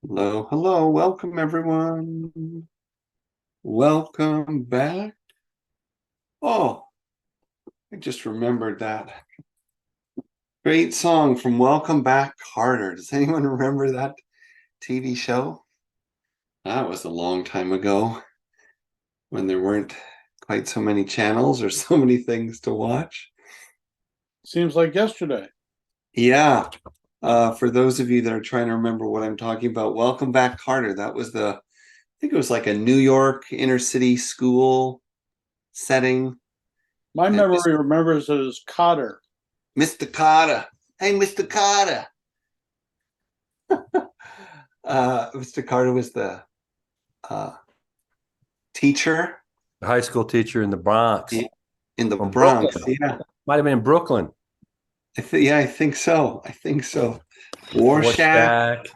Hello, hello, welcome everyone. Welcome back. Oh, I just remembered that great song from Welcome Back, Carter. Does anyone remember that TV show? That was a long time ago when there weren't quite so many channels or so many things to watch. Seems like yesterday. Yeah, for those of you that are trying to remember what I'm talking about, Welcome Back, Carter. That was I think it was like a New York inner city school setting. My And memory remembers it as Cotter. Mr. Carter. Hey, Mr. Carter. Mr. Carter was the uh, teacher The high school teacher in the Bronx, in the from Bronx. Brooklyn. Yeah, Might have been Brooklyn. yeah, I think so. I think so. Rorschach.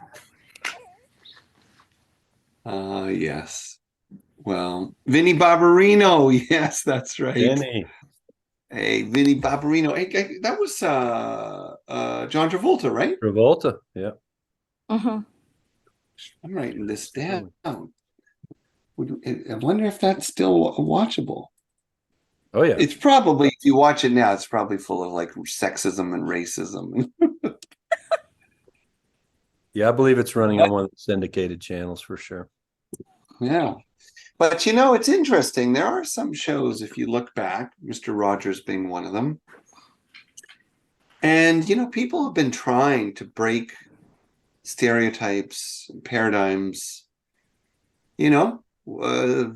Rorschach. Yes. Well, Vinnie Barbarino. Yes, that's right. Jenny. Hey, Vinnie Barbarino. Hey, that was John Travolta, right? Travolta. Yeah. Mhm. I'm writing this down. I wonder if that's still watchable. Oh, yeah. It's probably, if you watch it now, it's probably full of like sexism and racism. Yeah, I believe it's running on one of the syndicated channels for sure. Yeah. But it's interesting. There are some shows, if you look back, Mr. Rogers being one of them. And, people have been trying to break stereotypes, paradigms, you know, uh,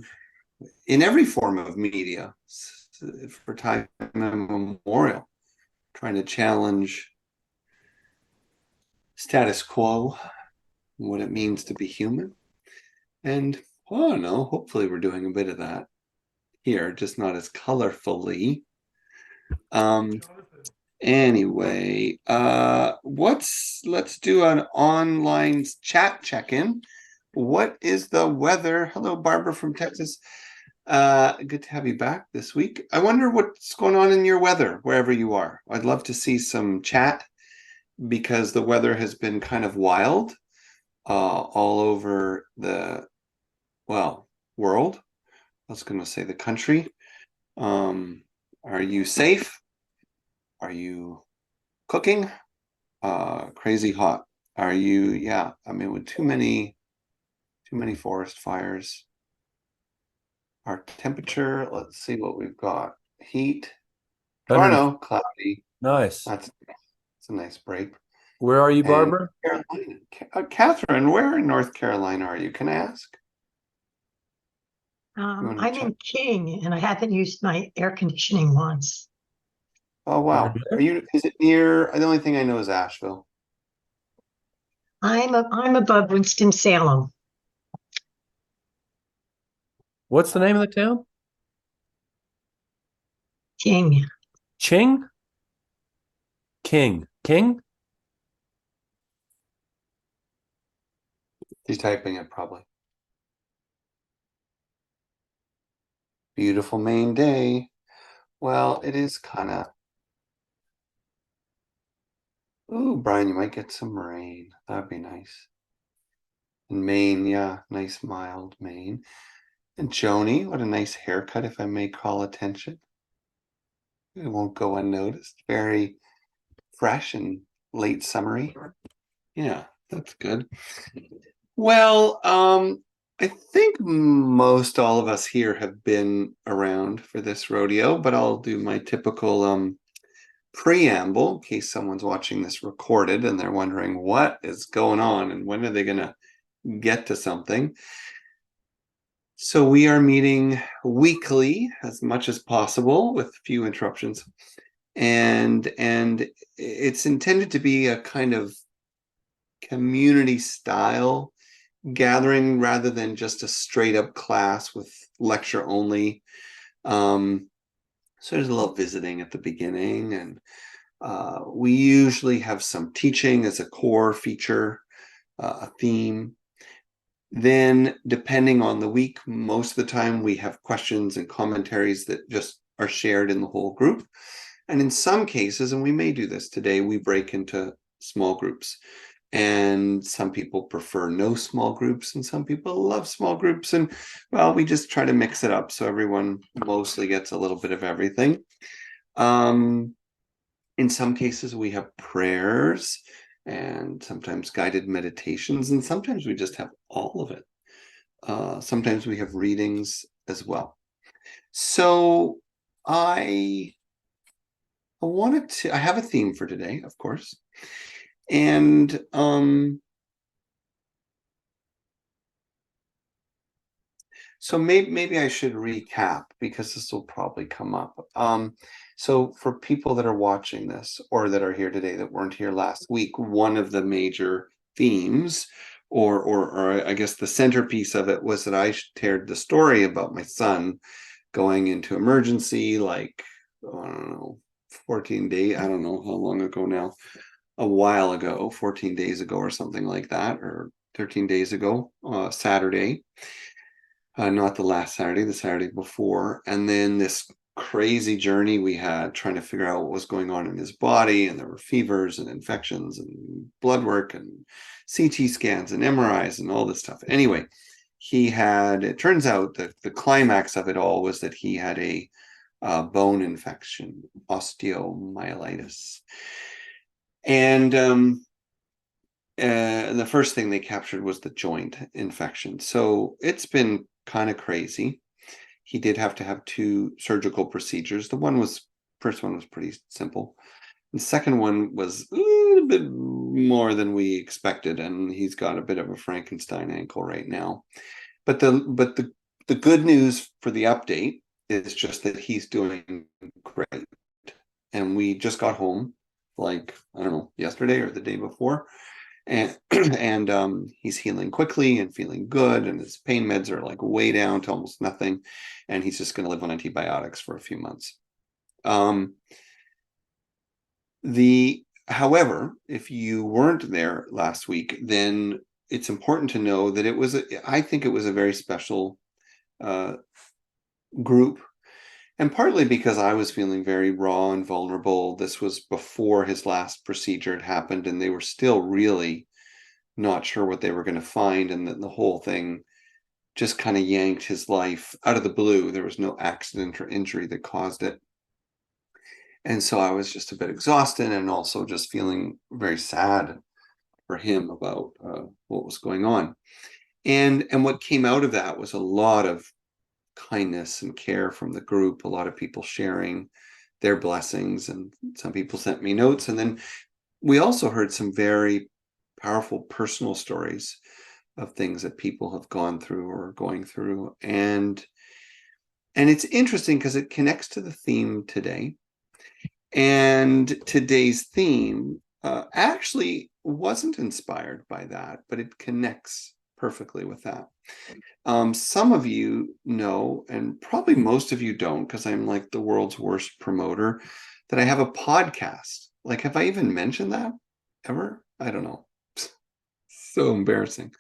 in every form of media for time immemorial, trying to challenge status quo, what it means to be human. And I don't know, hopefully we're doing a bit of that here, just not as colorfully. Anyway, let's do an online chat check-in. What is the weather? Hello, Barbara from Texas. Good to have you back this week. I wonder what's going on in your weather, wherever you are. I'd love to see some chat because the weather has been kind of wild all over the, well, world. I was going to say the country. Are you safe? Are you cooking? Crazy hot. Are you? Yeah. I mean, with too many forest fires. Our temperature. Let's see what we've got. Heat. Toronto, cloudy. Nice. That's a nice break. Where are you, And Barbara? Carolina. Catherine, where in North Carolina are you? Can I ask? You want to I'm check? in King and I haven't used my air conditioning once. Oh wow. Are you? Is it near? The only thing I know is Asheville. I'm above Winston-Salem. What's the name of the town? King. Ching? King. King? She's typing it probably. Beautiful Maine day. Well, it is kind of. Ooh, Brian, you might get some rain. That'd be nice. In Maine, yeah, nice mild Maine. And Joni, what a nice haircut, if I may call attention. It won't go unnoticed. Very fresh and late summery. Yeah, that's good. Well, I think most all of us here have been around for this rodeo, but I'll do my typical preamble in case someone's watching this recorded and they're wondering what is going on and when are they going to get to something. So we are meeting weekly as much as possible with few interruptions. And it's intended to be a kind of community style gathering rather than just a straight up class with lecture only. So there's a little visiting at the beginning, and we usually have some teaching as a core feature, a theme. Then, depending on the week, most of the time we have questions and commentaries that just are shared in the whole group. And in some cases, and we may do this today, we break into small groups. And some people prefer no small groups, and some people love small groups. And well, we just try to mix it up so everyone mostly gets a little bit of everything. In some cases, we have prayers and sometimes guided meditations, and sometimes we just have all of it. Sometimes we have readings as well. So I have a theme for today, of course. And so maybe I should recap because this will probably come up. So for people that are watching this or that are here today that weren't here last week, one of the major themes, or I guess the centerpiece of it, was that I shared the story about my son going into emergency, like, I don't know, 14 days, I don't know how long ago now, a while ago, 14 days ago or something like that, or 13 days ago, Saturday. Not the last Saturday, the Saturday before. And then this crazy journey we had trying to figure out what was going on in his body. And there were fevers and infections and blood work and CT scans and MRIs and all this stuff. Anyway, it turns out that the climax of it all was that he had a bone infection, osteomyelitis. And the first thing they captured was the joint infection. So it's been kind of crazy. He did have to have 2 surgical procedures. First one was pretty simple. The second one was a little bit more than we expected, and he's got a bit of a Frankenstein ankle right now. But the good news for the update is just that he's doing great. And we just got home, like, I don't know, yesterday or the day before. And he's healing quickly and feeling good, and his pain meds are like way down to almost nothing, and he's just going to live on antibiotics for a few months. However, if you weren't there last week, then it's important to know that I think it was a very special group, and partly because I was feeling very raw and vulnerable. This was before his last procedure had happened, and they were still really not sure what they were going to find, and the whole thing just kind of yanked his life out of the blue. There was no accident or injury that caused it. And so I was just a bit exhausted, and also just feeling very sad for him about what was going on. And what came out of that was a lot of kindness and care from the group, a lot of people sharing their blessings, and some people sent me notes. And then we also heard some very powerful personal stories of things that people have gone through or are going through. And it's interesting because it connects to the theme today. And today's theme actually wasn't inspired by that, but it connects perfectly with that. Some of you know, and probably most of you don't, because I'm like the world's worst promoter, that I have a podcast. Like, have I even mentioned that ever? I don't know. So embarrassing.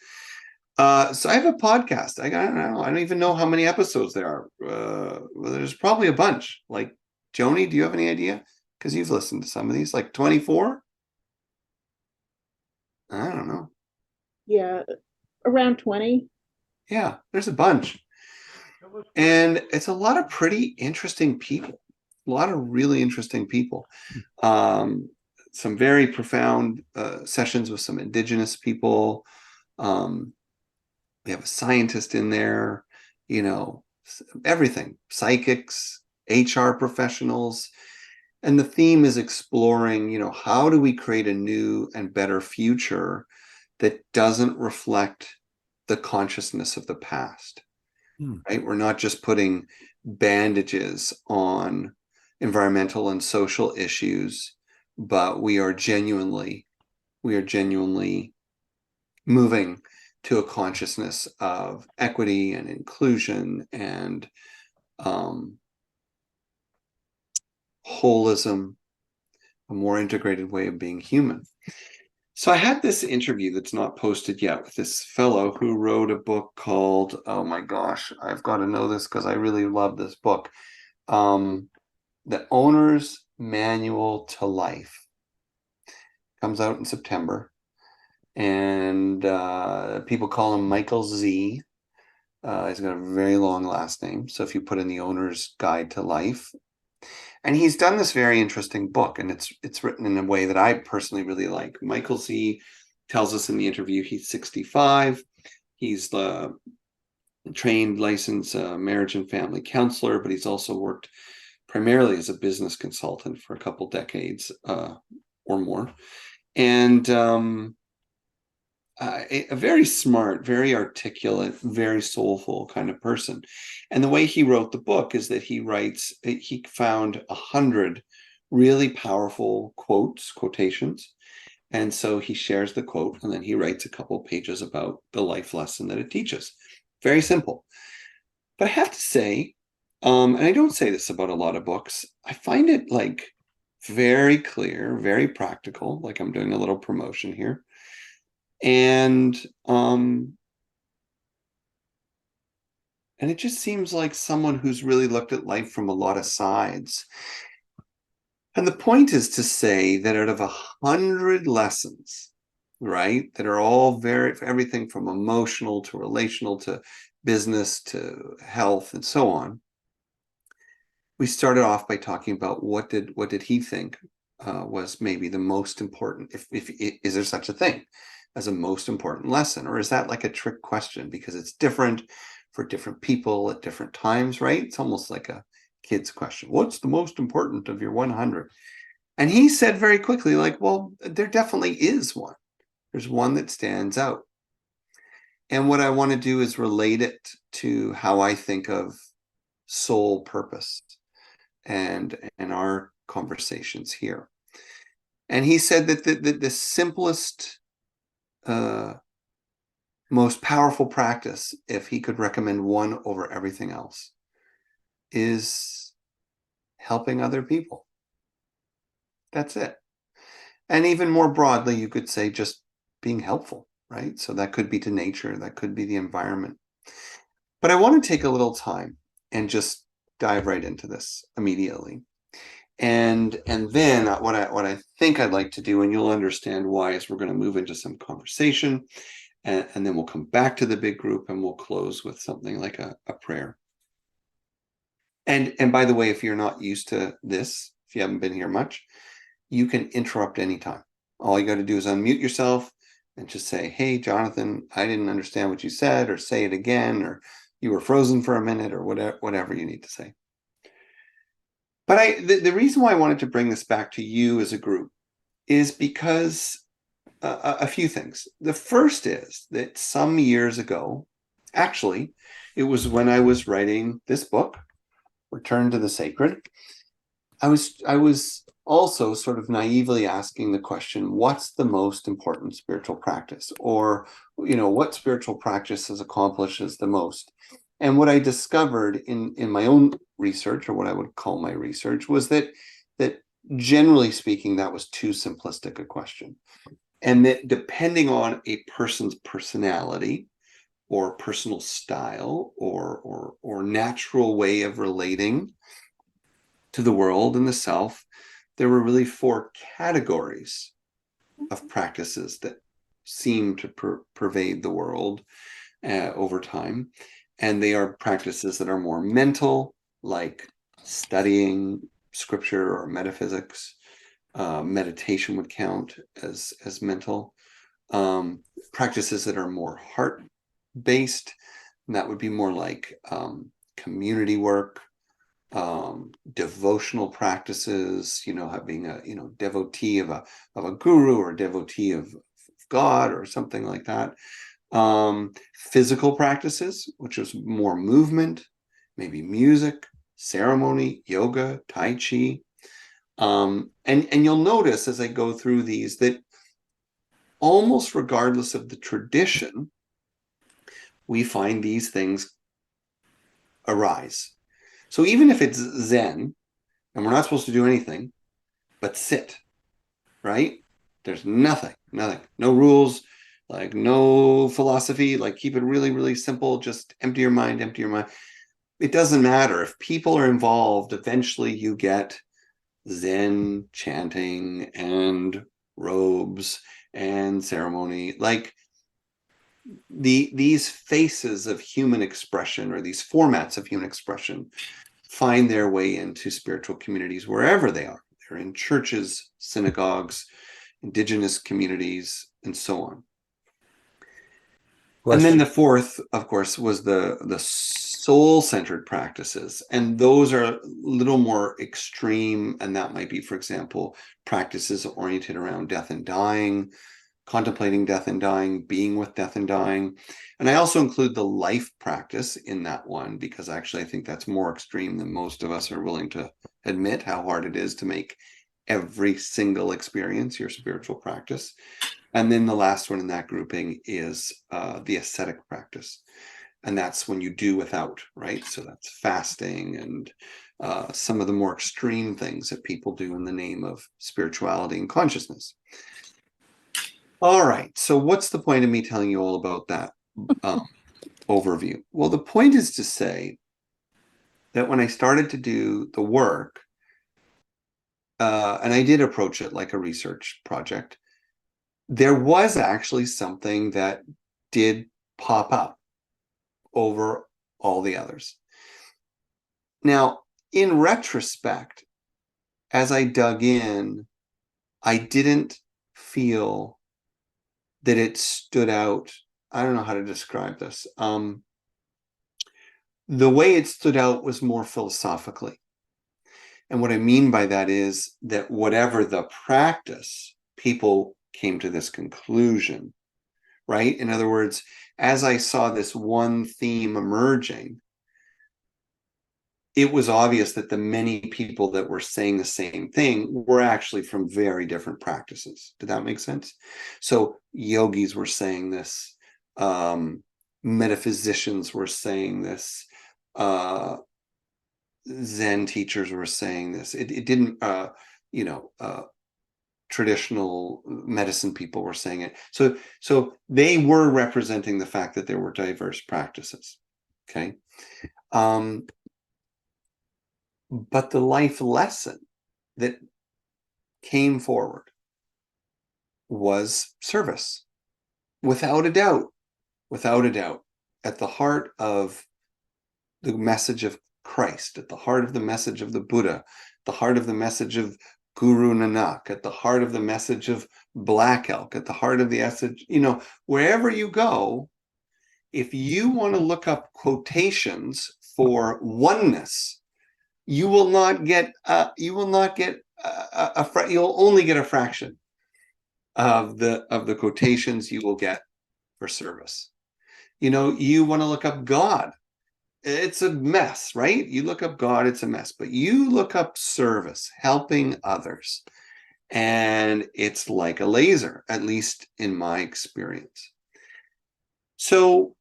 So I have a podcast. I don't know. I don't even know how many episodes there are. Well, there's probably a bunch. Like, Joni, do you have any idea? Because you've listened to some of these, like 24? I don't know. Yeah, around 20. Yeah, there's a bunch. And it's a lot of pretty interesting people. A lot of really interesting people. Some very profound sessions with some Indigenous people. We have a scientist in there, everything, psychics, HR professionals. And the theme is exploring, how do we create a new and better future that doesn't reflect the consciousness of the past, right? We're not just putting bandages on environmental and social issues, but we are genuinely moving to a consciousness of equity and inclusion and holism, a more integrated way of being human. So I had this interview that's not posted yet with this fellow who wrote a book called, oh my gosh, I've got to know this because I really love this book, The Owner's Manual to Life. Comes out in September. And people call him Michael Z. He's got a very long last name. So if you put in the Owner's Guide to Life, and he's done this very interesting book, and it's written in a way that I personally really like. Michael Z tells us in the interview he's 65. He's the trained, licensed marriage and family counselor, but he's also worked primarily as a business consultant for a couple decades or more. And a very smart, very articulate, very soulful kind of person. And the way he wrote the book is that he found 100 really powerful quotations. And so he shares the quote, and then he writes a couple of pages about the life lesson that it teaches. Very simple. But I have to say, and I don't say this about a lot of books, I find it like very clear, very practical, like I'm doing a little promotion here. And it just seems like someone who's really looked at life from a lot of sides. And the point is to say that out of 100 lessons, right, that are all everything from emotional to relational to business to health and so on, we started off by talking about what did he think was maybe the most important, if is there such a thing as a most important lesson, or is that like a trick question because it's different for different people at different times, right? It's almost like a kid's question. What's the most important of your 100? And he said very quickly, like, well, there definitely is one. There's one that stands out. And what I want to do is relate it to how I think of soul purpose and our conversations here. And he said that the simplest, most powerful practice, if he could recommend one over everything else, is helping other people. That's it. And even more broadly, you could say just being helpful, right? So that could be to nature, that could be the environment. But I want to take a little time and just dive right into this immediately. And then what I think I'd like to do, and you'll understand why, is we're going to move into some conversation, and then we'll come back to the big group, and we'll close with something like a prayer. And by the way, if you're not used to this, if you haven't been here much, you can interrupt anytime. All you got to do is unmute yourself and just say, hey, Jonathan, I didn't understand what you said, or say it again, or you were frozen for a minute, or whatever you need to say. But the reason why I wanted to bring this back to you as a group is because a few things. The first is that some years ago, actually, it was when I was writing this book, Return to the Sacred, I was also sort of naively asking the question, what's the most important spiritual practice? Or, what spiritual practice accomplishes the most? And what I discovered in my own research, or what I would call my research, was that generally speaking, that was too simplistic a question. And that depending on a person's personality or personal style or natural way of relating to the world and the self, there were really 4 categories of practices that seem to pervade the world over time. And they are practices that are more mental, like studying scripture or metaphysics. Meditation would count as mental. Practices that are more heart-based, and that would be more like community work, devotional practices, being a devotee of a guru or a devotee of God or something like that. Physical practices, which is more movement, maybe music, ceremony, yoga, tai chi. And you'll notice as I go through these that almost regardless of the tradition, we find these things arise. So even if it's Zen, and we're not supposed to do anything but sit, right? There's nothing, no rules, like no philosophy, like keep it really, really simple. Just empty your mind. It doesn't matter. If people are involved, eventually you get Zen chanting and robes and ceremony, like these faces of human expression, or these formats of human expression, find their way into spiritual communities wherever they are. They're in churches, synagogues, indigenous communities, and so on. And then the fourth, of course, was the soul-centered practices. And those are a little more extreme. And that might be, for example, practices oriented around death and dying, contemplating death and dying, being with death and dying. And I also include the life practice in that one, because actually I think that's more extreme than most of us are willing to admit, how hard it is to make every single experience your spiritual practice. And then the last one in that grouping is the ascetic practice. And that's when you do without, right? So that's fasting and some of the more extreme things that people do in the name of spirituality and consciousness. All right, so what's the point of me telling you all about that overview? Well, the point is to say that when I started to do the work, and I did approach it like a research project, there was actually something that did pop up over all the others. Now, in retrospect, as I dug in, I didn't feel that it stood out. I don't know how to describe this. The way it stood out was more philosophically. And what I mean by that is that whatever the practice, people came to this conclusion, right? In other words, as I saw this one theme emerging, it was obvious that the many people that were saying the same thing were actually from very different practices. Did that make sense? So yogis were saying this, metaphysicians were saying this, Zen teachers were saying this. It didn't, traditional medicine people were saying it. So they were representing the fact that there were diverse practices. Okay. But the life lesson that came forward was service, without a doubt, at the heart of the message of Christ, at the heart of the message of the Buddha, the heart of the message of Guru Nanak, at the heart of the message of Black Elk, at the heart of the message, wherever you go, if you want to look up quotations for oneness, you'll only get a fraction of the quotations you will get for service. You want to look up God, it's a mess, right? You look up God, it's a mess. But you look up service, helping others, and it's like a laser, at least in my experience. So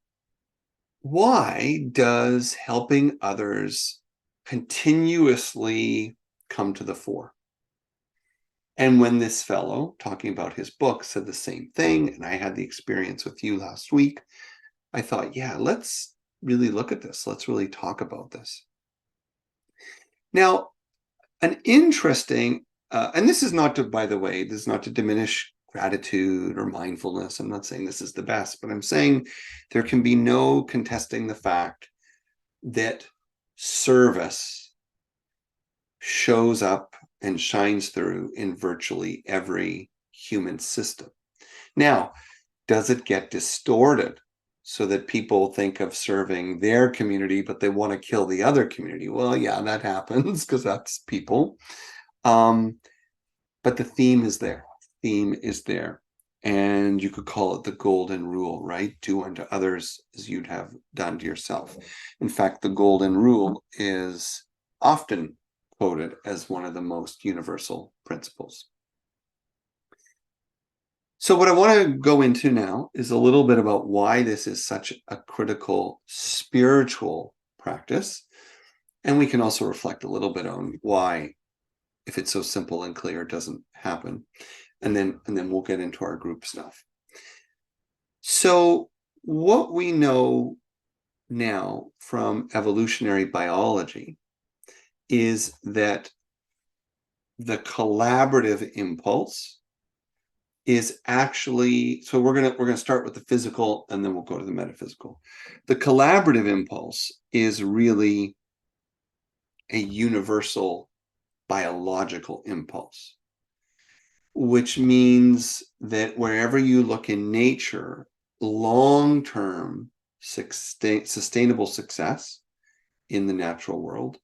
why does helping others continuously come to the fore? And when this fellow, talking about his book, said the same thing, and I had the experience with you last week, I thought, yeah, let's really look at this. Let's really talk about this. Now, an interesting, and this is not to, by the way, this is not to diminish gratitude or mindfulness. I'm not saying this is the best, but I'm saying there can be no contesting the fact that service shows up and shines through in virtually every human system. Now, does it get distorted so that people think of serving their community, but they want to kill the other community? Well, yeah, that happens because that's people. But the theme is there. And you could call it the golden rule, right? Do unto others as you'd have done to yourself. In fact, the golden rule is often quoted as one of the most universal principles. So what I want to go into now is a little bit about why this is such a critical spiritual practice. And we can also reflect a little bit on why, if it's so simple and clear, it doesn't happen. And then we'll get into our group stuff. So what we know now from evolutionary biology is that the collaborative impulse is actually, so we're gonna start with the physical and then we'll go to the metaphysical. The collaborative impulse is really a universal biological impulse, which means that wherever you look in nature, long-term sustainable success in the natural world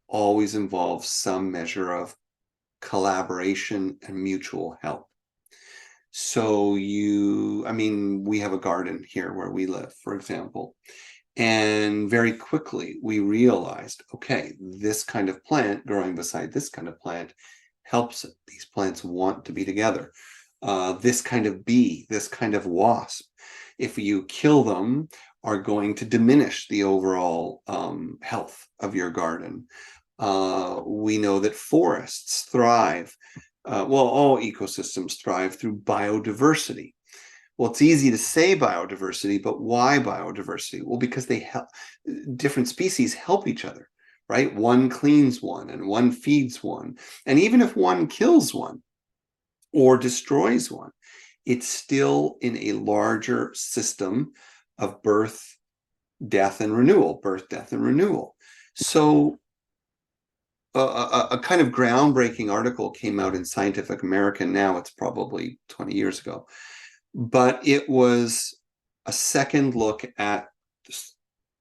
always involves some measure of collaboration and mutual help. So I mean, we have a garden here where we live, for example, and very quickly we realized, okay, this kind of plant growing beside this kind of plant helps these plants want to be together. This kind of bee, this kind of wasp, if you kill them, are going to diminish the overall health of your garden. We know that forests thrive. Well, all ecosystems thrive through biodiversity. Well, it's easy to say biodiversity, but why biodiversity? Well, because they help, different species help each other, right? One cleans one and one feeds one. And even if one kills one or destroys one, it's still in a larger system of birth, death, and renewal, birth, death, and renewal. So a kind of groundbreaking article came out in Scientific American. Now it's probably 20 years ago, but it was a second look at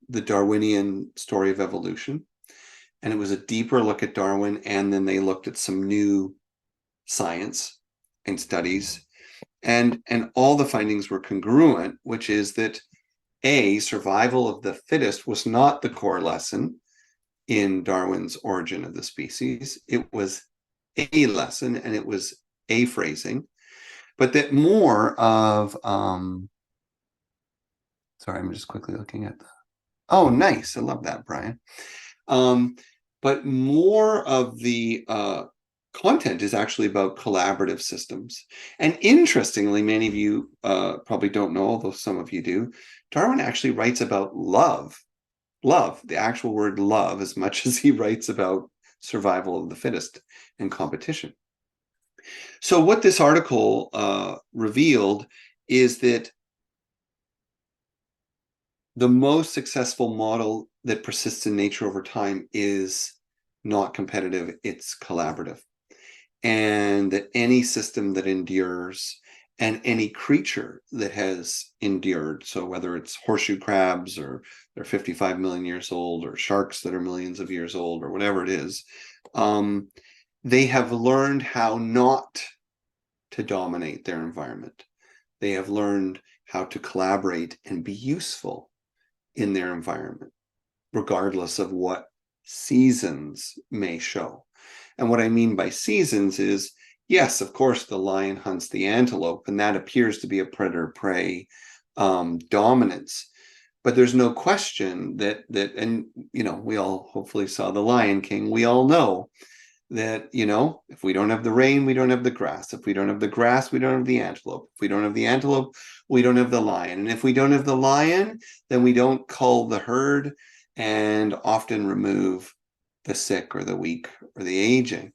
the Darwinian story of evolution, and it was a deeper look at Darwin, and then they looked at some new science and studies, and all the findings were congruent, which is that survival of the fittest was not the core lesson in Darwin's Origin of the Species. It was a lesson, and it was a phrasing, but that more of sorry, I'm just quickly looking at the, oh, nice, I love that, Brian. But more of the content is actually about collaborative systems. And interestingly, many of you probably don't know, although some of you do, Darwin actually writes about love, the actual word love, as much as he writes about survival of the fittest and competition. So what this article revealed is that the most successful model that persists in nature over time is not competitive, it's collaborative. And that any system that endures, and any creature that has endured, so whether it's horseshoe crabs or they're 55 million years old, or sharks that are millions of years old, or whatever it is, they have learned how not to dominate their environment. They have learned how to collaborate and be useful in their environment, regardless of what seasons may show. And what I mean by seasons is, yes, of course, the lion hunts the antelope, and that appears to be a predator-prey dominance. But there's no question that, and you know, we all hopefully saw The Lion King. We all know that, you know, if we don't have the rain, we don't have the grass. If we don't have the grass, we don't have the antelope. If we don't have the antelope, we don't have the lion. And if we don't have the lion, then we don't cull the herd and often remove the sick or the weak or the aging.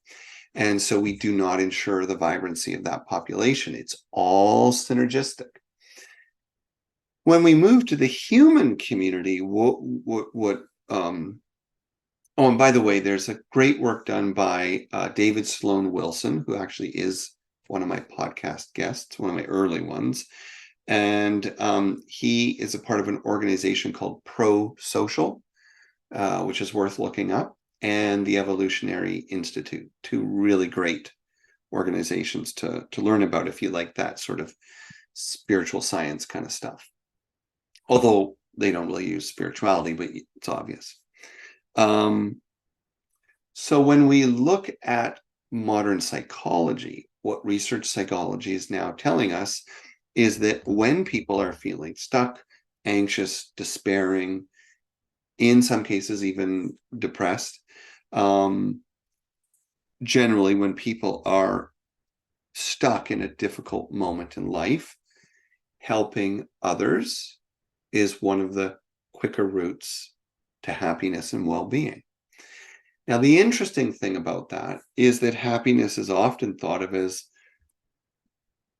And so we do not ensure the vibrancy of that population. It's all synergistic. When we move to the human community, oh, and by the way, there's a great work done by David Sloan Wilson, who actually is one of my podcast guests, one of my early ones. And he is a part of an organization called Pro Social, which is worth looking up, and the Evolutionary Institute, two really great organizations to learn about if you like that sort of spiritual science kind of stuff. Although they don't really use spirituality, but it's obvious. So when we look at modern psychology, what research psychology is now telling us is that when people are feeling stuck, anxious, despairing, in some cases even depressed, generally when people are stuck in a difficult moment in life, helping others is one of the quicker routes to happiness and well-being. Now, the interesting thing about that is that happiness is often thought of as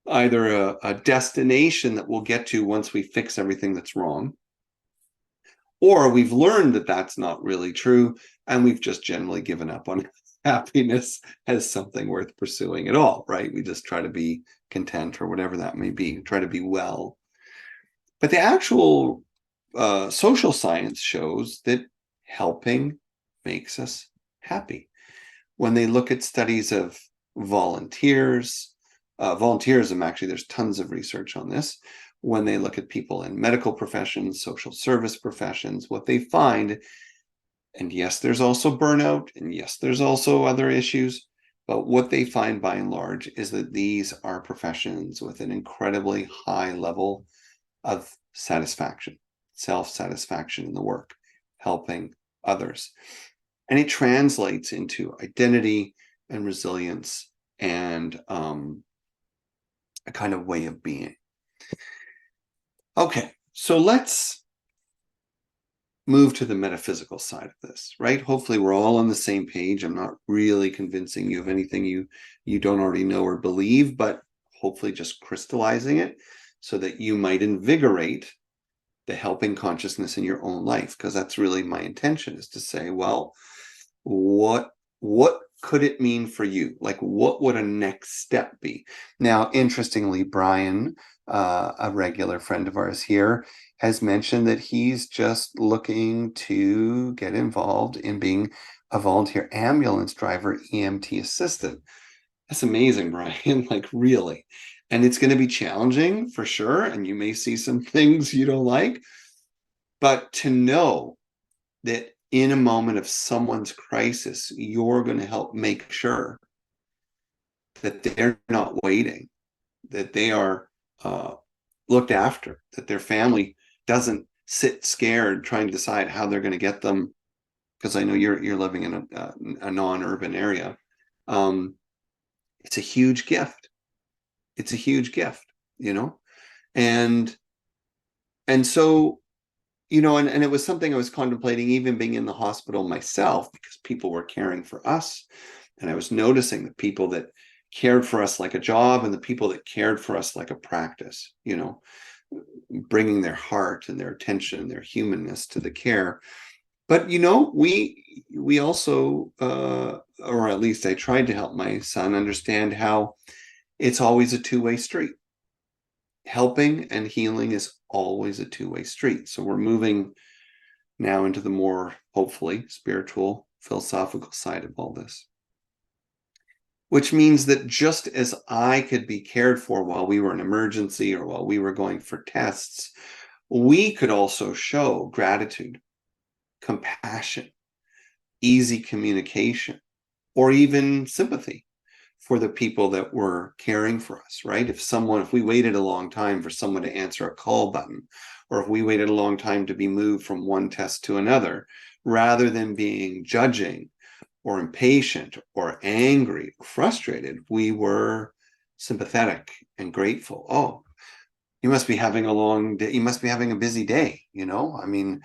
either a destination that we'll get to once we fix everything that's wrong, or we've learned that that's not really true, and we've just generally given up on happiness as something worth pursuing at all, right? We just try to be content or whatever that may be, try to be well. But the actual social science shows that helping makes us happy. When they look at studies of volunteersism, actually, there's tons of research on this. When they look at people in medical professions, social service professions, what they find, and yes, there's also burnout, and yes, there's also other issues, but what they find by and large is that these are professions with an incredibly high level of satisfaction, self-satisfaction in the work, helping others. And it translates into identity and resilience and a kind of way of being. Okay, so let's move to the metaphysical side of this, right? Hopefully we're all on the same page. I'm not really convincing you of anything you don't already know or believe, but hopefully just crystallizing it so that you might invigorate the helping consciousness in your own life, because that's really my intention, is to say, well, what could it mean for you? Like, what would a next step be? Now, interestingly, Brian, a regular friend of ours here, has mentioned that he's just looking to get involved in being a volunteer ambulance driver, EMT assistant. That's amazing, Brian, like really. And it's going to be challenging for sure. And you may see some things you don't like, but to know that in a moment of someone's crisis, you're going to help make sure that they're not waiting, that they are looked after, that their family doesn't sit scared trying to decide how they're going to get them. Because I know you're living in a non-urban area. It's a huge gift. It's a huge gift, you know, and so, you know, and it was something I was contemplating, even being in the hospital myself, because people were caring for us. And I was noticing the people that cared for us like a job and the people that cared for us like a practice, you know, bringing their heart and their attention and their humanness to the care. But, you know, we also, or at least I tried to help my son understand how it's always a two-way street. Helping and healing is always a two-way street. So we're moving now into the more, hopefully, spiritual, philosophical side of all this. Which means that just as I could be cared for while we were in emergency or while we were going for tests, we could also show gratitude, compassion, easy communication, or even sympathy for the people that were caring for us, right? If we waited a long time for someone to answer a call button, or if we waited a long time to be moved from one test to another, rather than being judging or impatient or angry or frustrated, we were sympathetic and grateful. Oh, you must be having a long day. You must be having a busy day, you know? I mean,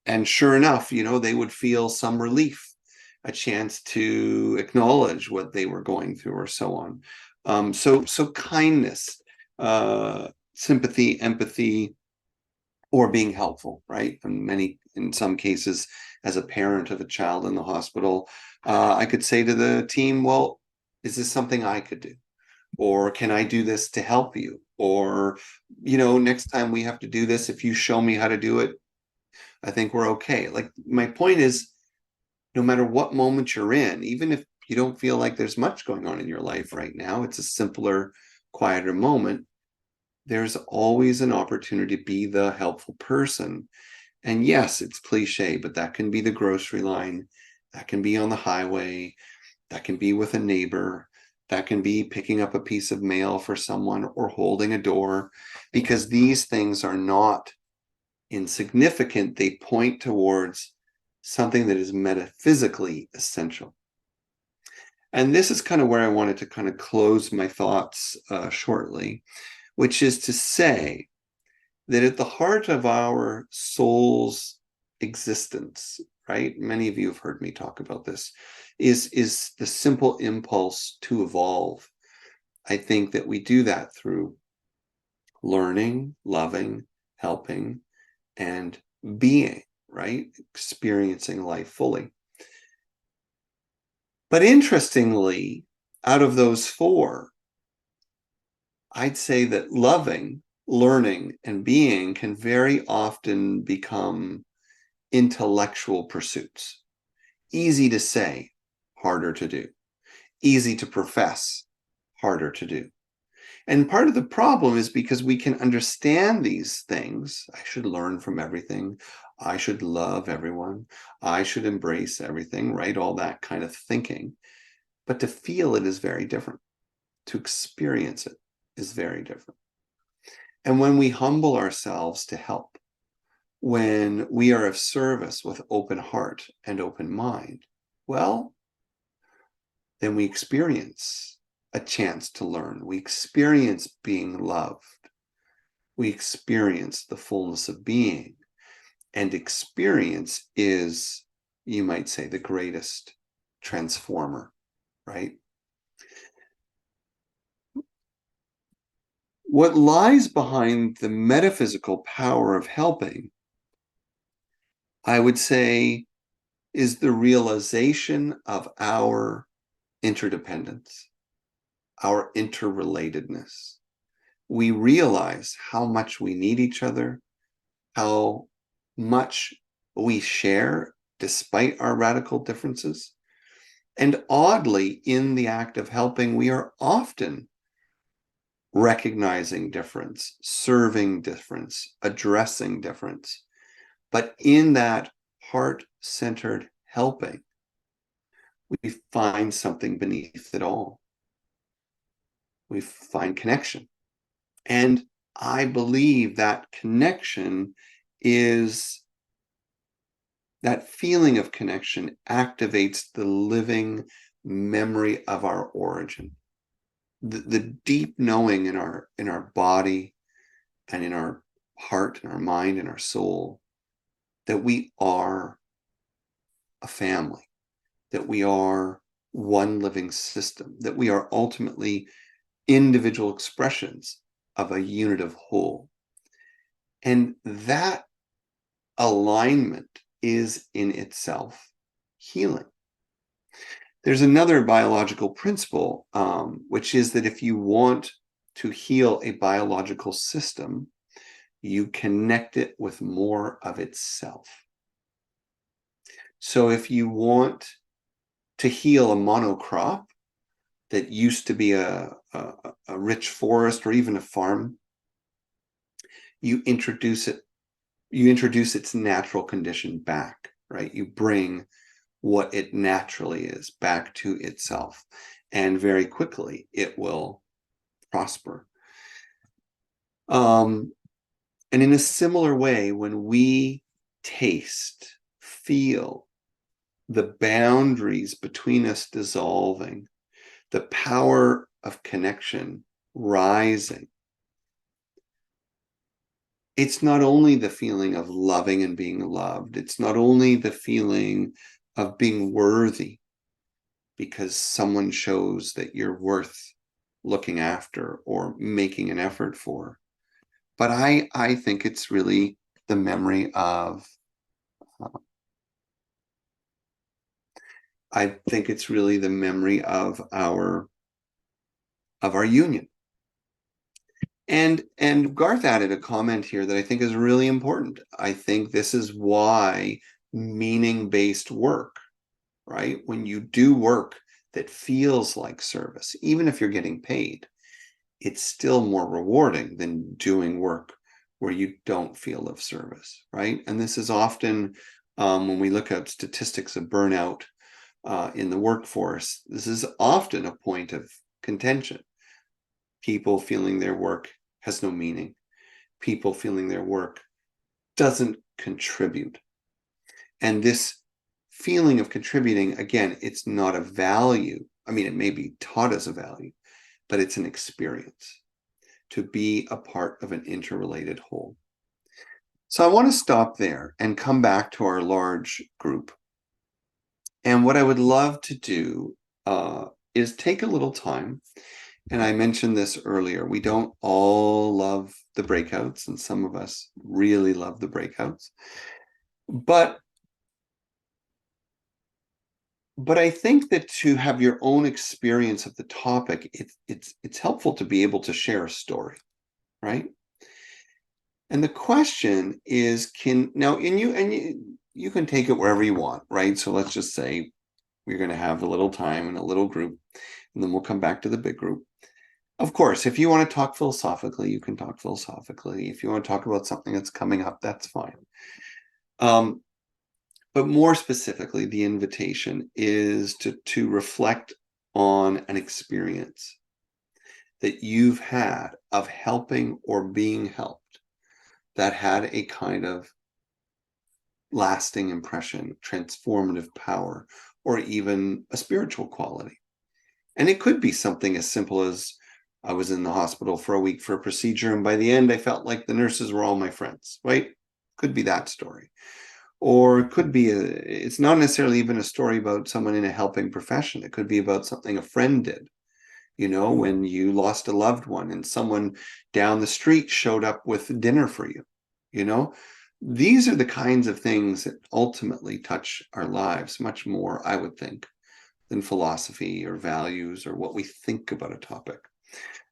and sure enough, you know, they would feel some relief, a chance to acknowledge what they were going through, or so on. So kindness, sympathy, empathy, or being helpful, right? In some cases, as a parent of a child in the hospital, I could say to the team, well, is this something I could do? Or can I do this to help you? Or, you know, next time we have to do this, if you show me how to do it, I think we're okay. Like, my point is, no matter what moment you're in, even if you don't feel like there's much going on in your life right now, it's a simpler, quieter moment, there's always an opportunity to be the helpful person. And yes, it's cliche, but that can be the grocery line, that can be on the highway, that can be with a neighbor, that can be picking up a piece of mail for someone or holding a door, because these things are not insignificant. They point towards something that is metaphysically essential. And this is kind of where I wanted to kind of close my thoughts shortly, which is to say that at the heart of our soul's existence, right? Many of you have heard me talk about this, is the simple impulse to evolve. I think that we do that through learning, loving, helping, and being, right? Experiencing life fully. But interestingly, out of those four, I'd say that loving, learning, and being can very often become intellectual pursuits. Easy to say, harder to do. Easy to profess, harder to do. And part of the problem is because we can understand these things. I should learn from everything. I should love everyone. I should embrace everything, right? All that kind of thinking. But to feel it is very different. To experience it is very different. And when we humble ourselves to help, when we are of service with open heart and open mind, well, then we experience a chance to learn. We experience being loved. We experience the fullness of being. And experience is, you might say, the greatest transformer, right? What lies behind the metaphysical power of helping, I would say, is the realization of our interdependence, our interrelatedness. We realize how much we need each other, how much we share despite our radical differences. And oddly, in the act of helping, we are often recognizing difference, serving difference, addressing difference. But in that heart-centered helping, we find something beneath it all. We find connection. And I believe that connection is, that feeling of connection activates the living memory of our origin. The deep knowing in our body and in our heart and our mind and our soul that we are a family, that we are one living system, that we are ultimately individual expressions of a unit of whole. And that alignment is in itself healing. There's another biological principle, which is that if you want to heal a biological system, you connect it with more of itself. So if you want to heal a monocrop that used to be a rich forest or even a farm, you introduce its natural condition back, right? You bring what it naturally is back to itself, and very quickly it will prosper. And in a similar way, when we taste, feel the boundaries between us dissolving, the power of connection rising, it's not only the feeling of loving and being loved, it's not only the feeling of being worthy because someone shows that you're worth looking after or making an effort for, but I think it's really the memory of I think it's really the memory of our union. And Garth added a comment here that I think is really important. I think this is why meaning-based work, right? When you do work that feels like service, even if you're getting paid, it's still more rewarding than doing work where you don't feel of service, right? And this is often, when we look at statistics of burnout in the workforce, this is often a point of contention. People feeling their work has no meaning. People feeling their work doesn't contribute. And this feeling of contributing, again, it's not a value. I mean, it may be taught as a value, but it's an experience to be a part of an interrelated whole. So I want to stop there and come back to our large group. And what I would love to do is take a little time And I mentioned this earlier, we don't all love the breakouts, and some of us really love the breakouts. But I think that to have your own experience of the topic, it's helpful to be able to share a story, right? And the question is, you can take it wherever you want, right? So let's just say we're going to have a little time in a little group, and then we'll come back to the big group. Of course, if you want to talk philosophically, you can talk philosophically. If you want to talk about something that's coming up, that's fine. But more specifically, the invitation is to reflect on an experience that you've had of helping or being helped that had a kind of lasting impression, transformative power, or even a spiritual quality. And it could be something as simple as I was in the hospital for a week for a procedure, and by the end, I felt like the nurses were all my friends, right? Could be that story. Or it could be, it's not necessarily even a story about someone in a helping profession. It could be about something a friend did, when you lost a loved one and someone down the street showed up with dinner for you. These are the kinds of things that ultimately touch our lives much more, I would think, than philosophy or values or what we think about a topic.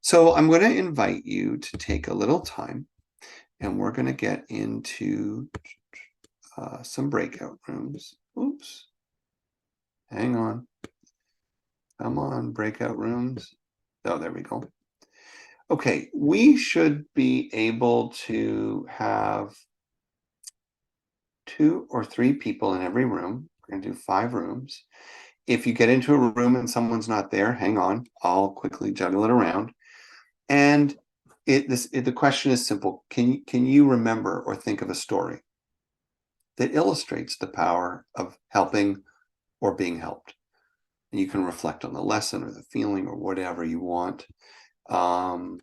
So I'm going to invite you to take a little time, and we're going to get into some breakout rooms. Oops. Hang on. Come on, breakout rooms. Oh, there we go. Okay, we should be able to have 2 or 3 people in every room. We're going to do 5 rooms. If you get into a room and someone's not there, hang on. I'll quickly juggle it around. And the question is simple. Can you remember or think of a story that illustrates the power of helping or being helped? And you can reflect on the lesson or the feeling or whatever you want. And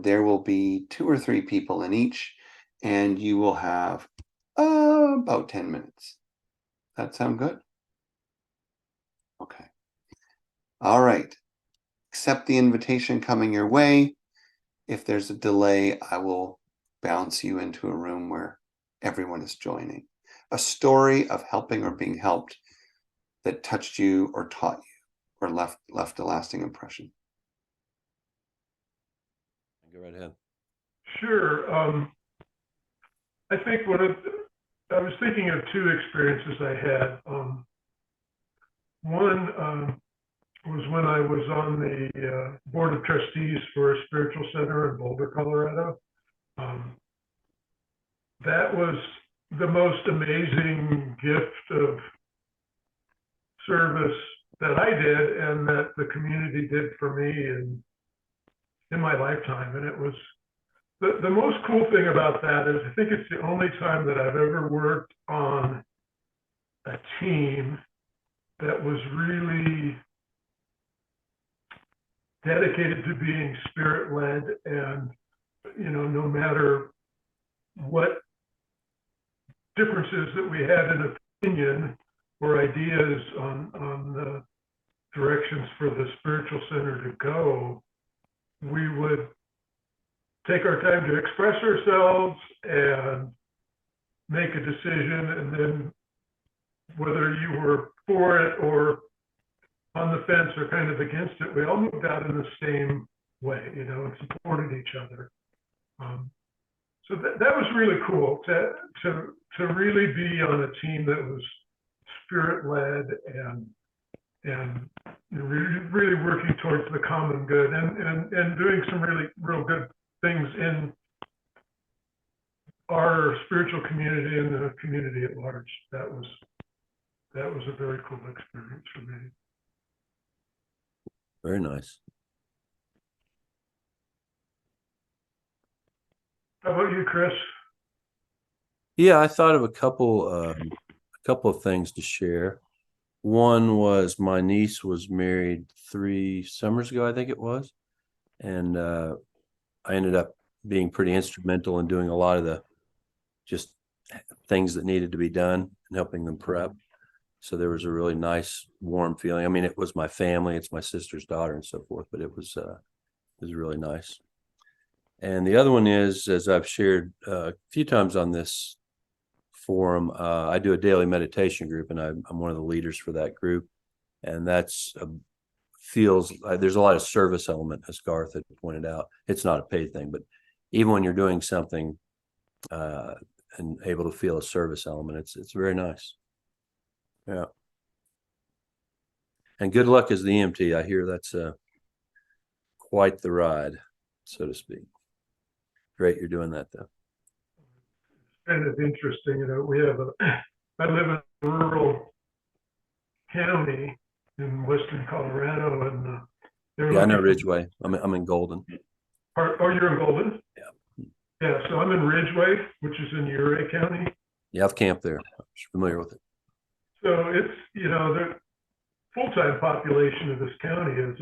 there will be 2 or 3 people in each, and you will have about 10 minutes. That sound good? Okay. All right. Accept the invitation coming your way. If there's a delay, I will bounce you into a room where everyone is joining. A story of helping or being helped that touched you or taught you or left a lasting impression. Go right ahead. Sure. I think I was thinking of 2 experiences I had. One was when I was on the board of trustees for a spiritual center in Boulder, Colorado. That was the most amazing gift of service that I did and that the community did for me in my lifetime. And it was the most cool thing about that is I think it's the only time that I've ever worked on a team that was really dedicated to being spirit-led, and no matter what differences that we had in opinion or ideas on the directions for the spiritual center to go, we would take our time to express ourselves and make a decision, and then whether you were for it or on the fence or kind of against it, we all moved out in the same way, and supported each other. So that was really cool to really be on a team that was spirit-led and really working towards the common good and doing some real good things in our spiritual community and the community at large. That was a very cool experience for me. Very nice. How about you, Chris? Yeah, I thought of a couple of things to share. One was my niece was married 3 summers ago, I think it was. And I ended up being pretty instrumental in doing a lot of the just things that needed to be done and helping them prep. So there was a really nice, warm feeling. I mean, it was my family, it's my sister's daughter and so forth, but it was really nice. And the other one is, as I've shared a few times on this forum, I do a daily meditation group, and I'm one of the leaders for that group. And that's feels there's a lot of service element, as Garth had pointed out. It's not a paid thing, but even when you're doing something and able to feel a service element, it's very nice. Yeah. And good luck as the EMT. I hear that's quite the ride, so to speak. Great, you're doing that though. Kind of interesting, we have I live in a rural county in western Colorado, and Yeah, I know Ridgeway. I'm in Golden. Oh, you're in Golden? Yeah. Yeah, so I'm in Ridgeway, which is in Uray County. Yeah, I've camped there. I'm familiar with it. So it's, the full-time population of this county is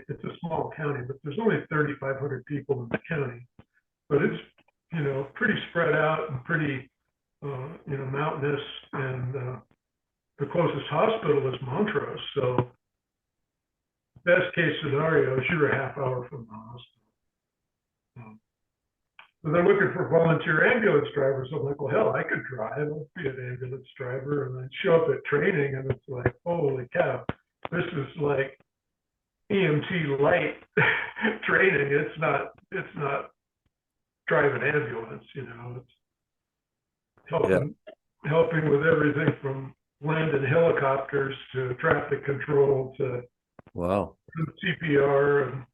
it's a small county, but there's only 3,500 people in the county. But it's, pretty spread out and pretty, mountainous, and the closest hospital is Montrose. So best case scenario is you're a half hour from the hospital. So they're looking for volunteer ambulance drivers. I'm like, well, hell, I could drive. I'll be an ambulance driver. And then show up at training, and it's like, holy cow, this is like EMT light training. It's not driving ambulance, it's helping with everything from landing helicopters to traffic control to Wow. CPR and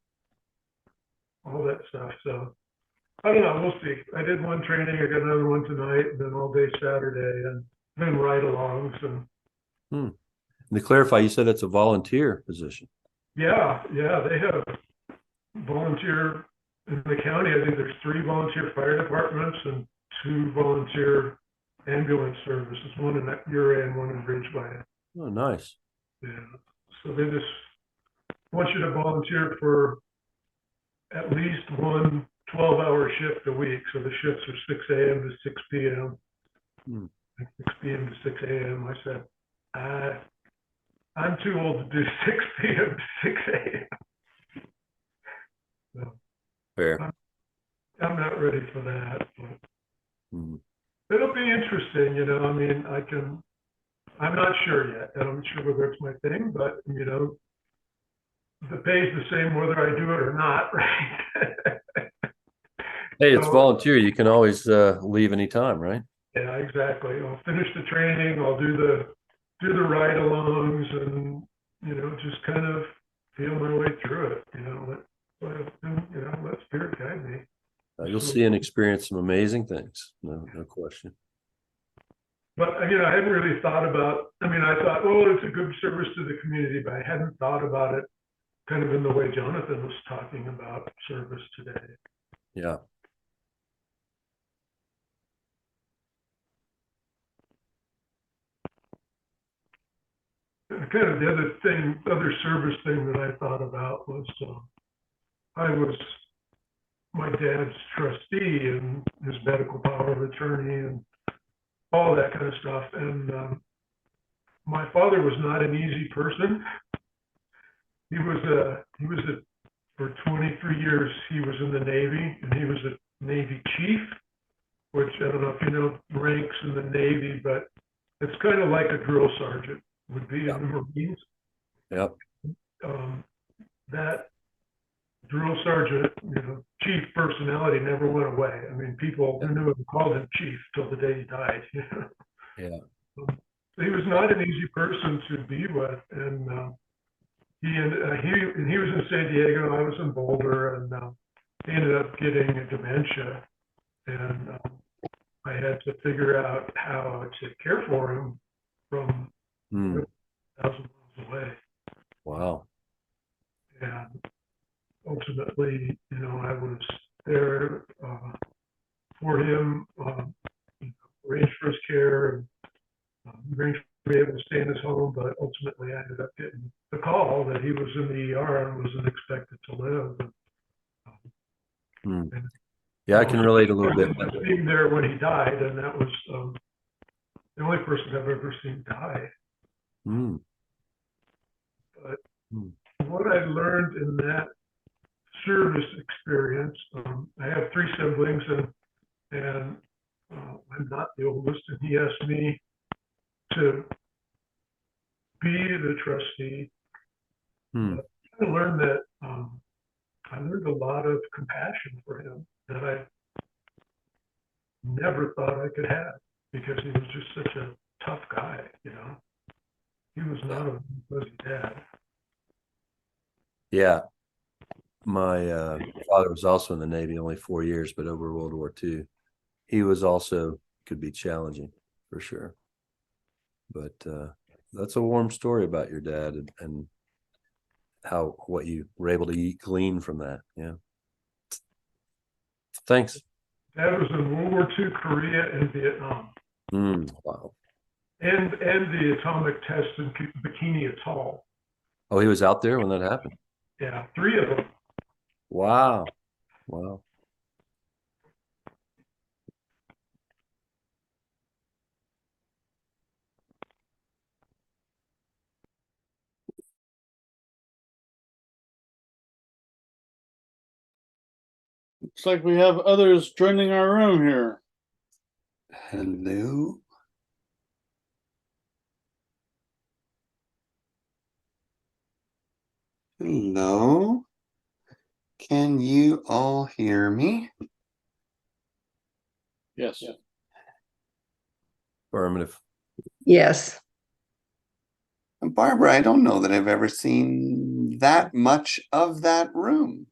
all that stuff. So I don't know, we'll see. I did one training, I got another one tonight, and then all day Saturday, and then ride-alongs. And to clarify, you said that's a volunteer position. yeah, they have volunteer in the county. I think there's 3 volunteer fire departments and 2 volunteer ambulance services, one in Uray and one in Ridgeway. Oh, nice. Yeah. So they just want you to volunteer for at least one 12-hour shift a week. So the shifts are 6 a.m. to 6 p.m. 6 p.m. to 6 a.m. I said, I'm too old to do 6 p.m. to 6 a.m. So Fair. I'm not ready for that. Mm. It'll be interesting, I mean, I'm not sure yet. I'm not sure whether it's my thing, but, the pay's the same whether I do it or not, right? Hey, it's So, volunteer. You can always leave anytime, right? Yeah, exactly. I'll finish the training, I'll do the ride-alongs, and, just kind of feel my way through it, let spirit guide me. You'll see and experience some amazing things. No question. But, I hadn't really thought about, I thought, oh, it's a good service to the community, but I hadn't thought about it kind of in the way Jonathan was talking about service today. Yeah. And kind of the other service thing that I thought about was I was my dad's trustee and his medical power of attorney and all that kind of stuff. And my father was not an easy person. He was for 23 years, he was in the Navy, and he was a Navy chief, which I don't know if you know ranks in the Navy, but it's kind of like a drill sergeant would be in the Marines. Yep. That drill sergeant, chief personality never went away. People knew him, called him chief till the day he died. Yeah. He was not an easy person to be with, and he was in San Diego. I was in Boulder, and he ended up getting a dementia, and I had to figure out how to care for him from 1,000 miles away. Wow. And ultimately, I was there for him, arranged for his care, and arranged to be able to stay in his home. But ultimately, I ended up getting the call that he was in the ER and wasn't expected to live. And, yeah, I can relate a little bit. Being there when he died, and that was the only person I've ever seen die. Mm. But Mm. what I learned in that service experience, I have 3 siblings, and I'm not the oldest, and he asked me to be the trustee. Mm. I learned that I learned a lot of compassion for him that I never thought I could have, because he was just such a tough guy, you know. He was not a fuzzy dad. Yeah. My father was also in the Navy, only 4 years, but over World War II. He was also could be challenging for sure. But that's a warm story about your dad and how what you were able to glean from that. Yeah. Thanks. Dad was in World War II, Korea, and Vietnam, Wow. and the atomic test in Bikini Atoll. Oh, he was out there when that happened. Yeah, 3 of them. Wow. Wow. Looks like we have others joining our room here. Hello. Hello. Can you all hear me? Yes. Affirmative. Yes. Barbara, I don't know that I've ever seen that much of that room.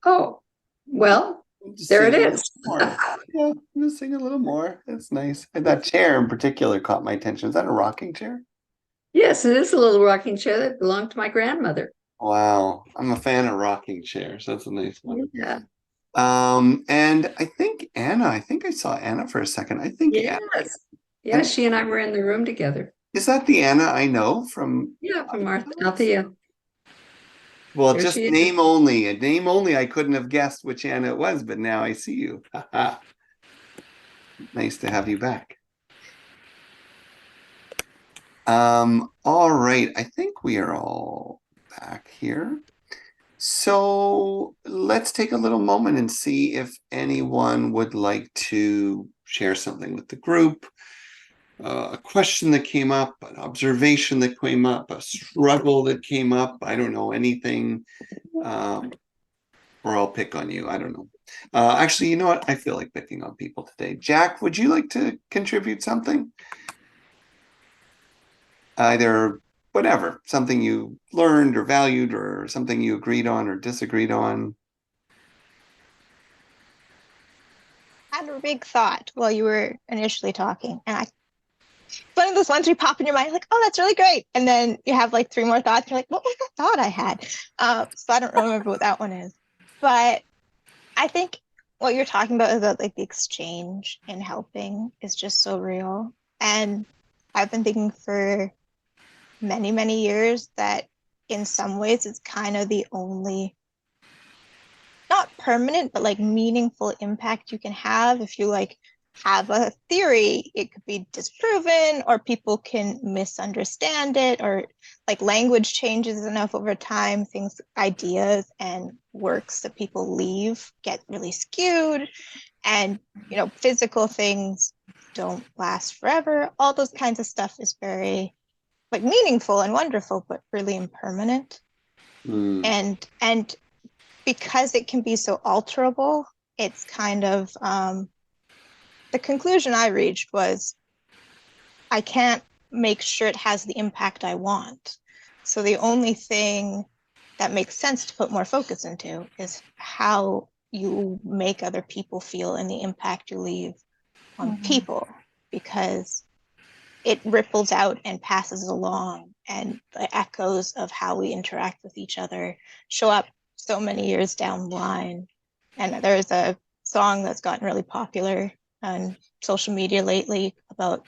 Oh, well, Just there it sing a little is. more. Yeah, just sing a little more. It's nice. And that chair in particular caught my attention. Is that a rocking chair? Yes, it is a little rocking chair that belonged to my grandmother. Wow, I'm a fan of rocking chairs. That's a nice one. Yeah. And I think I think I saw Anna for a second. I think Anna, Yes. Yeah, she and I were in the room together. is that the Anna I know from? Yeah, from Althea. Well, There just she is. name only. A name only. I couldn't have guessed which Anna it was, but now I see you. Nice to have you back. All right. I think we are all back here. So let's take a little moment and see if anyone would like to share something with the group. A question that came up, an observation that came up, a struggle that came up. I don't know, anything. Or I'll pick on you. I don't know. Actually, you know what? I feel like picking on people today. Jack, would you like to contribute something? Either whatever, something you learned or valued, or something you agreed on or disagreed on. I had a big thought while you were initially talking, and one of those ones you pop in your mind, like, oh, that's really great, and then you have like 3 more thoughts. You're like, what was that thought I had? So I don't remember what that one is, but I think what you're talking about like the exchange and helping is just so real, and I've been thinking for many, many years that in some ways it's kind of the only not permanent, but like meaningful impact you can have. If you like have a theory, it could be disproven, or people can misunderstand it, or like language changes enough over time, things, ideas and works that people leave get really skewed, and physical things don't last forever. All those kinds of stuff is very like meaningful and wonderful, but really impermanent. And because it can be so alterable, it's kind of the conclusion I reached was I can't make sure it has the impact I want. So the only thing that makes sense to put more focus into is how you make other people feel and the impact you leave on people, because it ripples out and passes along, and the echoes of how we interact with each other show up so many years down the line. And there's a song that's gotten really popular on social media lately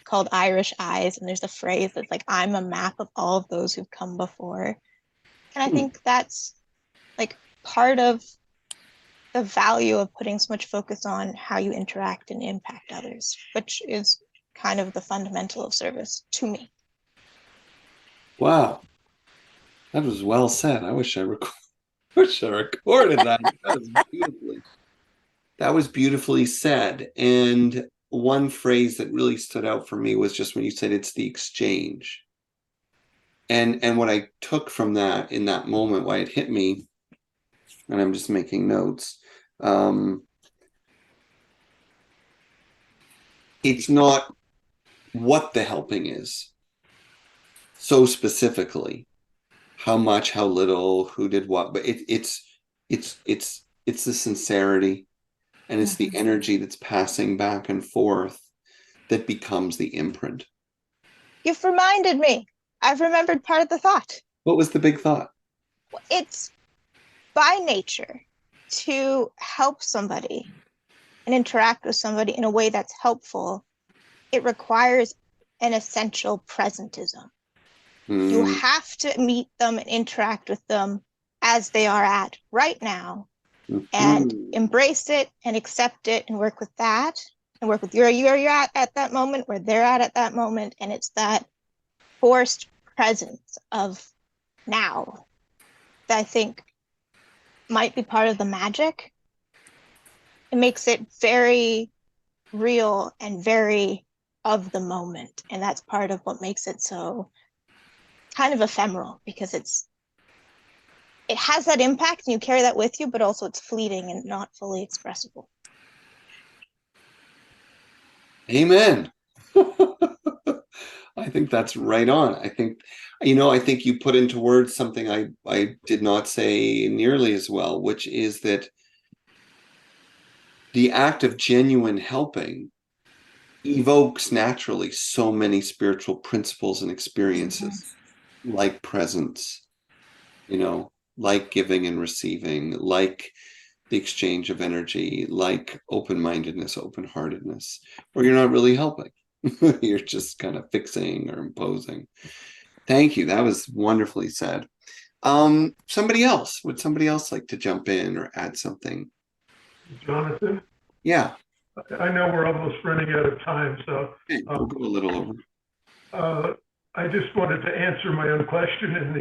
called Irish Eyes, and there's a phrase that's like, I'm a map of all of those who've come before. And I think that's like part of the value of putting so much focus on how you interact and impact others, which is kind of the fundamental of service to me. Wow, that was well said. I wish wish I recorded that. That was beautifully said. And one phrase that really stood out for me was just when you said it's the exchange. And what I took from that in that moment, why it hit me, and I'm just making notes. It's not what the helping is so specifically, how much, how little, who did what, but it's the sincerity, and it's the energy that's passing back and forth that becomes the imprint. You've reminded me. I've remembered part of the thought. What was the big thought? It's by nature to help somebody and interact with somebody in a way that's helpful. It requires an essential presentism. You have to meet them and interact with them as they are at right now and embrace it and accept it and work with that and work with you're at that moment where they're at that moment. And it's that forced presence of now that I think might be part of the magic. It makes it very real and very of the moment. And that's part of what makes it so kind of ephemeral, because it has that impact and you carry that with you, but also it's fleeting and not fully expressible. Amen. I think that's right on. I think you put into words something I did not say nearly as well, which is that the act of genuine helping evokes naturally so many spiritual principles and experiences, like presence, like giving and receiving, like the exchange of energy, like open-mindedness, open-heartedness, where you're not really helping. You're just kind of fixing or imposing. Thank you. That was wonderfully said. Would somebody else like to jump in or add something? Jonathan, Yeah. I know we're almost running out of time, so Okay, we'll go a little over. I just wanted to answer my own question in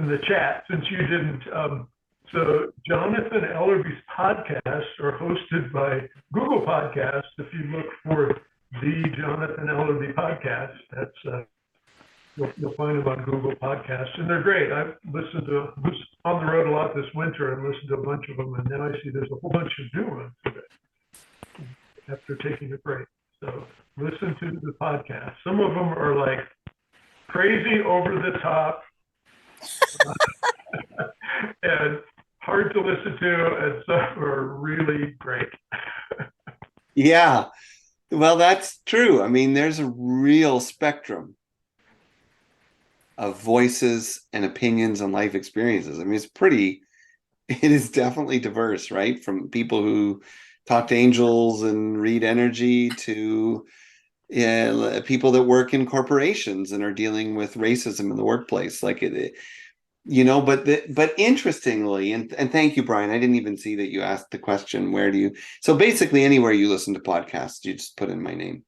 the chat, since you didn't. So Jonathan Ellerby's podcasts are hosted by Google Podcasts. If you look for the Jonathan Ellerby podcast, that's you'll find them on Google Podcasts, and they're great. I was on the road a lot this winter and listened to a bunch of them, and then I see there's a whole bunch of new ones today after taking a break. So listen to the podcast. Some of them are like crazy, over the top, and hard to listen to, and some are really great. Yeah, well, that's true. I mean, there's a real spectrum of voices and opinions and life experiences. I mean, it is definitely diverse, right? From people who talk to angels and read energy to people that work in corporations and are dealing with racism in the workplace. Like but interestingly, and thank you, Brian. I didn't even see that you asked the question, so basically anywhere you listen to podcasts, you just put in my name.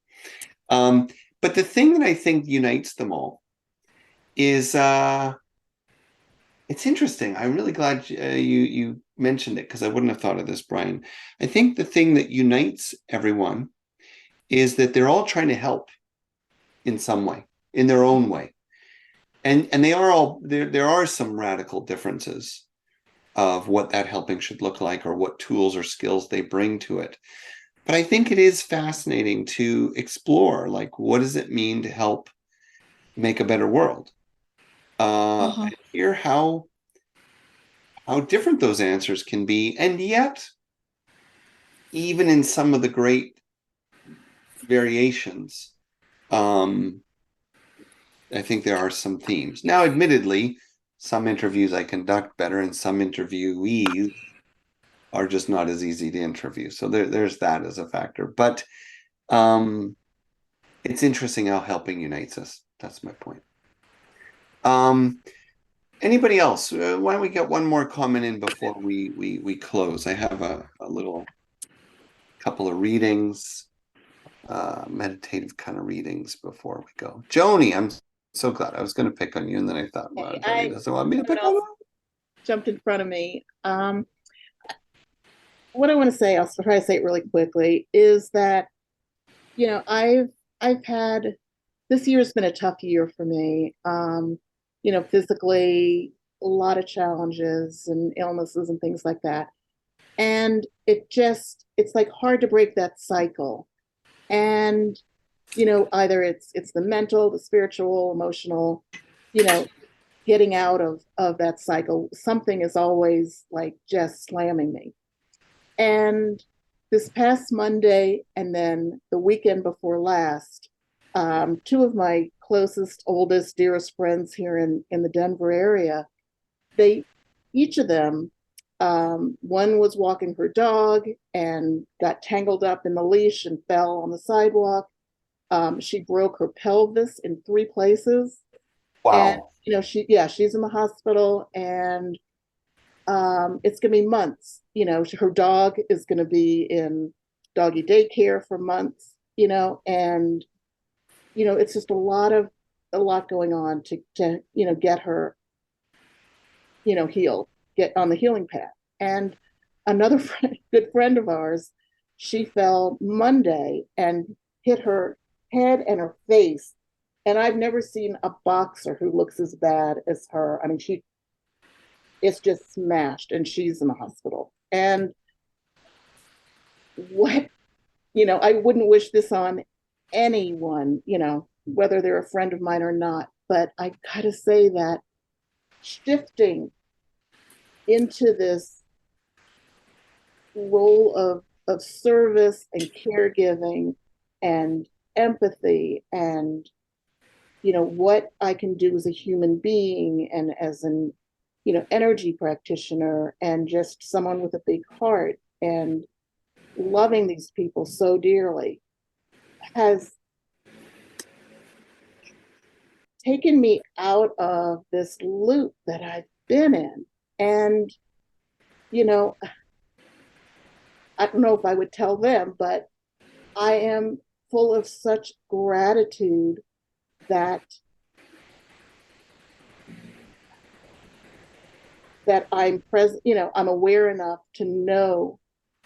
But the thing that I think unites them all is it's interesting. I'm really glad you mentioned it, because I wouldn't have thought of this, Brian. I think the thing that unites everyone is that they're all trying to help in some way, in their own way. And they are all there are some radical differences of what that helping should look like, or what tools or skills they bring to it. But I think it is fascinating to explore, like, what does it mean to help make a better world? And hear how different those answers can be, and yet even in some of the great variations, I think there are some themes. Now, admittedly, some interviews I conduct better, and some interviewees are just not as easy to interview. So there's that as a factor. But it's interesting how helping unites us. That's my point. Anybody else? Why don't we get one more comment in before we close? I have a little couple of readings, meditative kind of readings before we go. Joni, I'm So glad. I was going to pick on you, and then I thought, well, Okay, Jody doesn't want me to pick on her. jumped in front of me. What I want to say, I'll try to say it really quickly, is that, I've had, this year's been a tough year for me. Physically, a lot of challenges and illnesses and things like that. And it's like hard to break that cycle. And, either it's the mental, the spiritual, emotional, getting out of that cycle. Something is always like just slamming me. And this past Monday and then the weekend before last, two of my closest, oldest, dearest friends here in the Denver area, each of them, one was walking her dog and got tangled up in the leash and fell on the sidewalk. She broke her pelvis in 3 places. And, Wow. she's in the hospital, and it's going to be months. Her dog is going to be in doggy daycare for months, and, it's just a lot going on to get her, healed, get on the healing path. And another good friend of ours, she fell Monday and hit her head and her face. And I've never seen a boxer who looks as bad as her. I mean, it's just smashed, and she's in the hospital. And I wouldn't wish this on anyone, whether they're a friend of mine or not. But I gotta say that shifting into this role of service and caregiving and empathy and what I can do as a human being and as an energy practitioner and just someone with a big heart and loving these people so dearly has taken me out of this loop that I've been in. And I don't know if I would tell them, but I am full of such gratitude that I'm present, I'm aware enough to know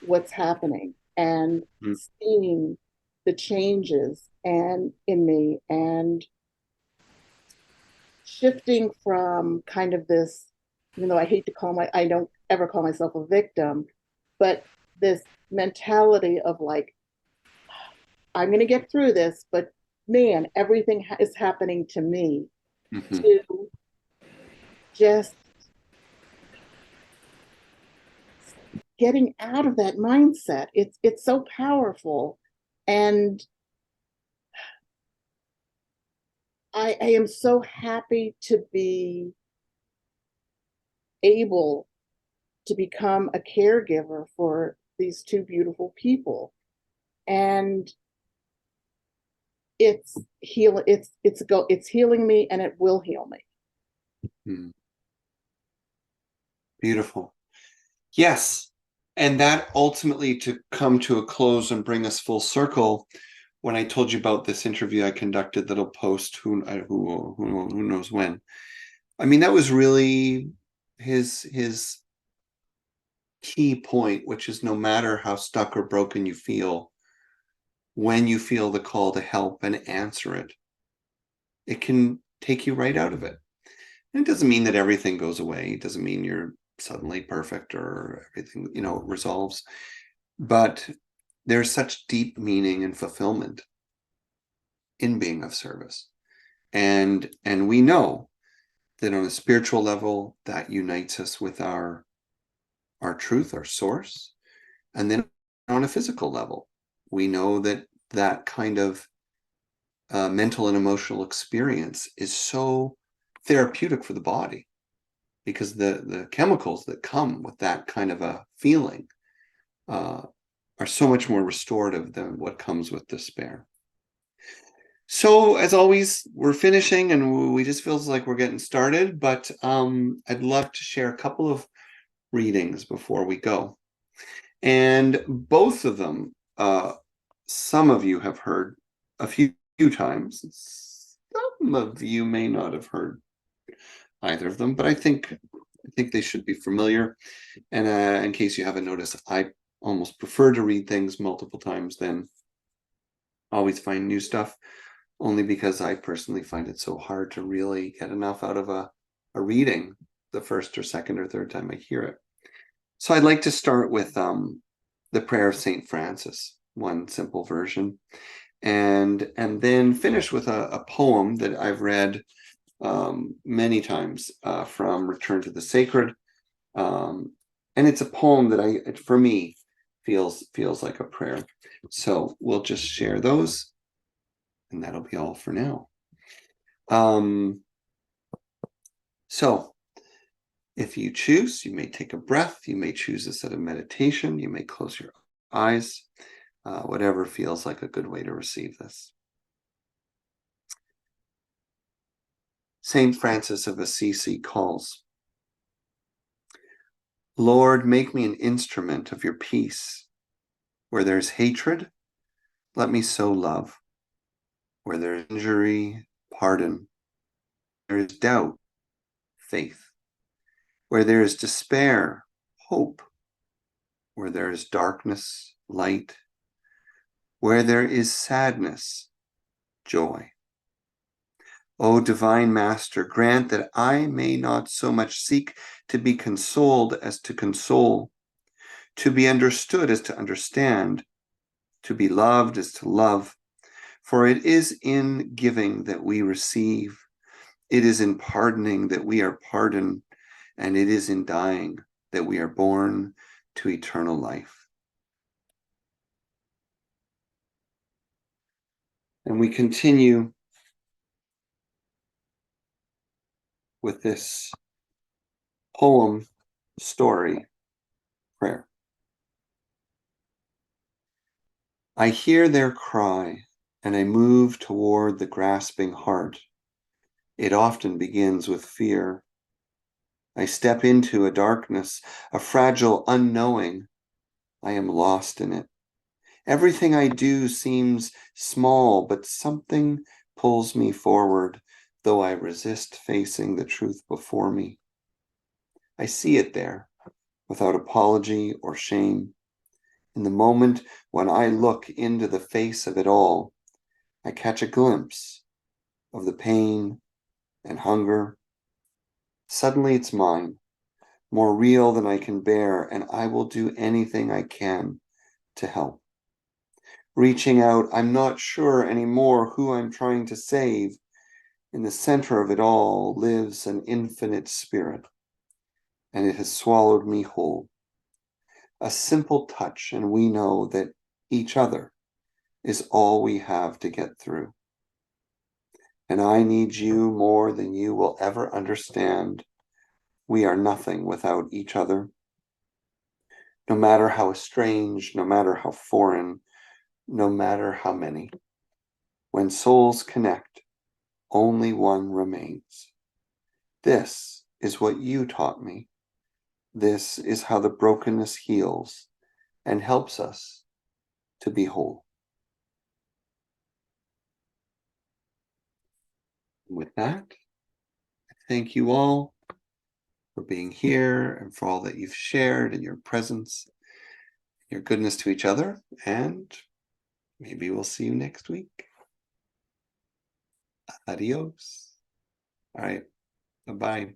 what's happening and seeing the changes and in me, and shifting from kind of this, even though I don't ever call myself a victim, but this mentality of like, I'm going to get through this, but man, everything is happening to me, to just getting out of that mindset. It's so powerful. And I am so happy to be able to become a caregiver for these 2 beautiful people. And it's healing me, and it will heal me. Beautiful. Yes. And that ultimately, to come to a close and bring us full circle, when I told you about this interview I conducted that'll post who knows when. I mean, that was really his key point, which is no matter how stuck or broken you feel, when you feel the call to help and answer it, it can take you right out of it. And it doesn't mean that everything goes away. It doesn't mean you're suddenly perfect or everything, resolves. But there's such deep meaning and fulfillment in being of service. And we know that on a spiritual level, that unites us with our truth, our source. And then on a physical level, we know that kind of mental and emotional experience is so therapeutic for the body, because the chemicals that come with that kind of a feeling are so much more restorative than what comes with despair. So as always, we're finishing, and we just feels like we're getting started, but I'd love to share a couple of readings before we go. And both of them, some of you have heard a few times. some of you may not have heard either of them, but I think they should be familiar. And in case you haven't noticed, I almost prefer to read things multiple times than always find new stuff, only because I personally find it so hard to really get enough out of a reading the first or second or third time I hear it. So I'd like to start with the prayer of St. Francis, one simple version, and then finish with a poem that I've read many times from Return to the Sacred. And it's a poem that for me, feels like a prayer. So we'll just share those, and that'll be all for now. So if you choose, you may take a breath. You may choose this at a meditation. You may close your eyes, whatever feels like a good way to receive this. Saint Francis of Assisi calls, Lord, make me an instrument of your peace. Where there's hatred, let me sow love. Where there's injury, pardon. Where there is doubt, faith. Where there is despair, hope. Where there is darkness, light. Where there is sadness, joy. O divine Master, grant that I may not so much seek to be consoled as to console, to be understood as to understand, to be loved as to love. For it is in giving that we receive, it is in pardoning that we are pardoned, and it is in dying that we are born to eternal life. And we continue with this poem, story, prayer. I hear their cry, and I move toward the grasping heart. It often begins with fear. I step into a darkness, a fragile unknowing. I am lost in it. Everything I do seems small, but something pulls me forward, though I resist facing the truth before me. I see it there, without apology or shame. In the moment when I look into the face of it all, I catch a glimpse of the pain and hunger. Suddenly it's mine, more real than I can bear, and I will do anything I can to help. Reaching out, I'm not sure anymore who I'm trying to save. In the center of it all lives an infinite spirit, and it has swallowed me whole. A simple touch, and we know that each other is all we have to get through. And I need you more than you will ever understand. We are nothing without each other. No matter how estranged, no matter how foreign, no matter how many. When souls connect, only one remains. This is what you taught me. This is how the brokenness heals and helps us to be whole. With that, I thank you all for being here and for all that you've shared and your presence, your goodness to each other, and maybe we'll see you next week. Adios. All right. Bye-bye.